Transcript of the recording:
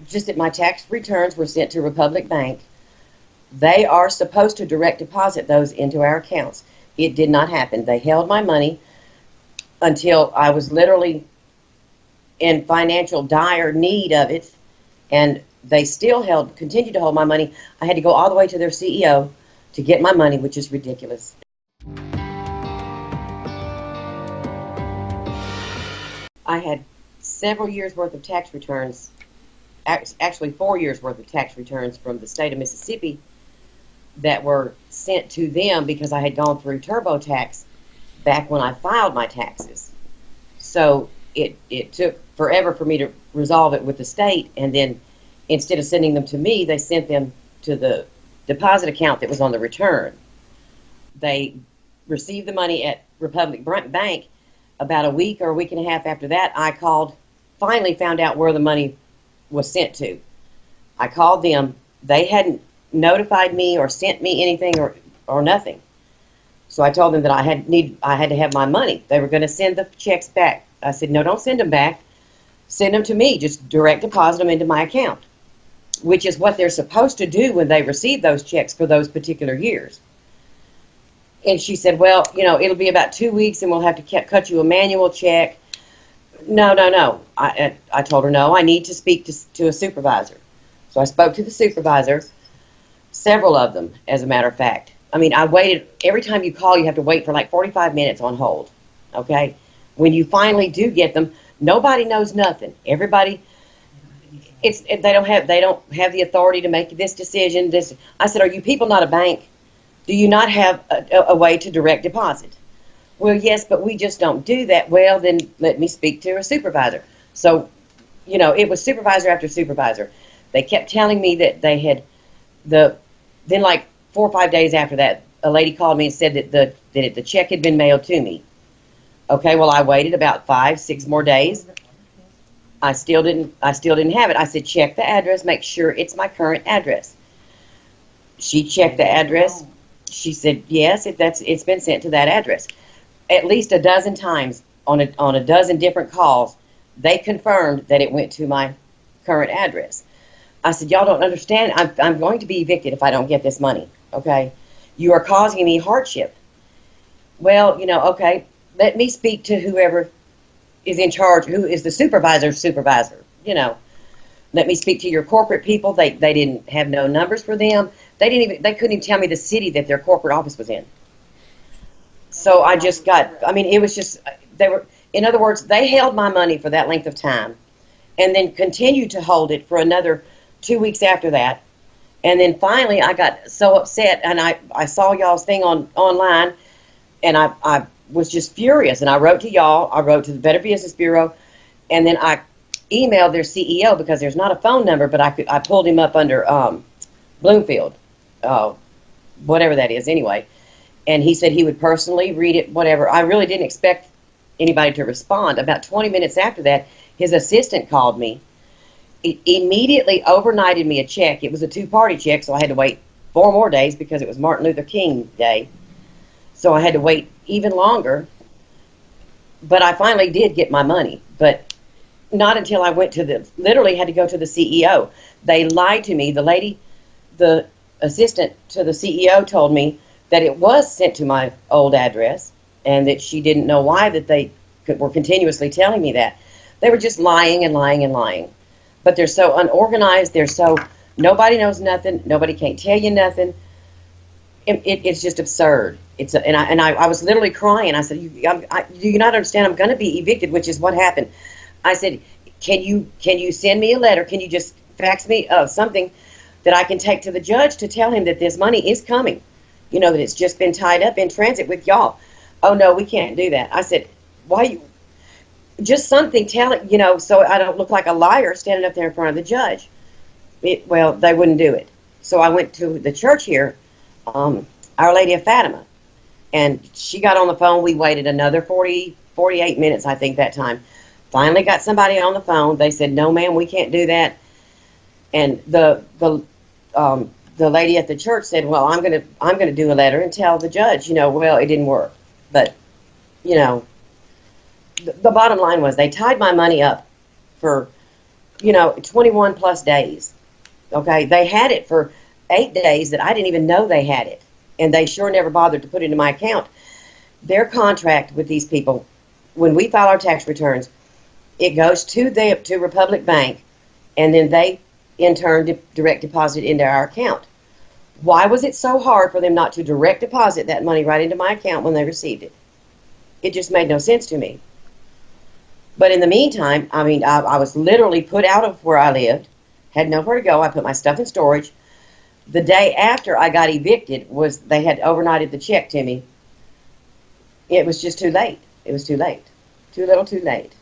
just that my tax returns were sent to Republic Bank. They are supposed to direct deposit those into our accounts. It did not happen. They held my money until I was literally in financial dire need of it, and they still continued to hold my money. I had to go all the way to their CEO to get my money, which is ridiculous. I had several years worth of tax returns, actually 4 years worth of tax returns from the state of Mississippi that were sent to them because I had gone through TurboTax back when I filed my taxes. So it took forever for me to resolve it with the state, and then instead of sending them to me, they sent them to the deposit account that was on the return. They received the money at Republic Bank. About a week or a week and a half after that, I called, finally found out where the money was sent to. I called them. They hadn't notified me or sent me anything or nothing. So I told them that I had to have my money. They were going to send the checks back. I said, no, don't send them back. Send them to me. Just direct deposit them into my account, which is what they're supposed to do when they receive those checks for those particular years. And she said, well, it'll be about 2 weeks and we'll have to cut you a manual check. No, no, no. I told her, no, I need to speak to a supervisor. So I spoke to the supervisor, several of them, as a matter of fact. I mean, I waited. Every time you call, you have to wait for like 45 minutes on hold, okay? When you finally do get them, nobody knows nothing. Everybody, they don't have the authority to make this decision. I said, are you people not a bank? Do you not have a way to direct deposit? Well, yes, but we just don't do that. Well, then let me speak to a supervisor. So, it was supervisor after supervisor. They kept telling me that they had then like 4 or 5 days after that, a lady called me and said that the check had been mailed to me. Okay, well, I waited about 5, 6 more days. I still didn't have it. I said, check the address, make sure it's my current address. She checked the address. She said, yes, it's been sent to that address. At least a dozen times on a dozen different calls, they confirmed that it went to my current address. I said, y'all don't understand. I'm going to be evicted if I don't get this money, okay? You are causing me hardship. Well, okay, let me speak to whoever is in charge, who is the supervisor's supervisor, Let me speak to your corporate people. They didn't have no numbers for them. They couldn't even tell me the city that their corporate office was in. So I just it was just, in other words, they held my money for that length of time and then continued to hold it for another 2 weeks after that. And then finally I got so upset, and I saw y'all's thing online, and I was just furious, and I wrote to y'all. I wrote to the Better Business Bureau, and then I emailed their CEO because there's not a phone number, but I pulled him up under Bloomfield, whatever that is anyway, and he said he would personally read it, whatever. I really didn't expect anybody to respond. About 20 minutes after that, his assistant called me. It immediately overnighted me a check. It was a 2-party check, so I had to wait 4 more days because it was Martin Luther King Day. So I had to wait even longer. But I finally did get my money. But not until I went literally had to go to the CEO. They lied to me. The assistant to the CEO told me that it was sent to my old address and that she didn't know why that they were continuously telling me that. They were just lying and lying and lying. But they're so unorganized. Nobody knows nothing. Nobody can't tell you nothing. It's just absurd. I was literally crying. I said, do you not understand? I'm going to be evicted, which is what happened. I said, can you send me a letter? Can you just fax me something that I can take to the judge to tell him that this money is coming? That it's just been tied up in transit with y'all. Oh, no, we can't do that. I said, why? Just something, tell it, so I don't look like a liar standing up there in front of the judge. Well, they wouldn't do it. So I went to the church here, Our Lady of Fatima, and she got on the phone. We waited another 48 minutes, I think, that time. Finally got somebody on the phone. They said, no, ma'am, we can't do that. And the lady at the church said, well, I'm gonna do a letter and tell the judge, well, it didn't work. But, the bottom line was they tied my money up for 21 plus days. Okay, they had it for 8 days that I didn't even know they had it, and they sure never bothered to put it into my account. Their contract with these people, when we file our tax returns, it goes to Republic Bank, and then they in turn direct deposit into our account. Why was it so hard for them not to direct deposit that money right into my account when they received it? It just made no sense to me. But in the meantime, I mean, I was literally put out of where I lived, had nowhere to go. I put my stuff in storage. The day after I got evicted was they had overnighted the check to me. It was just too late. It was too late. Too little, too late.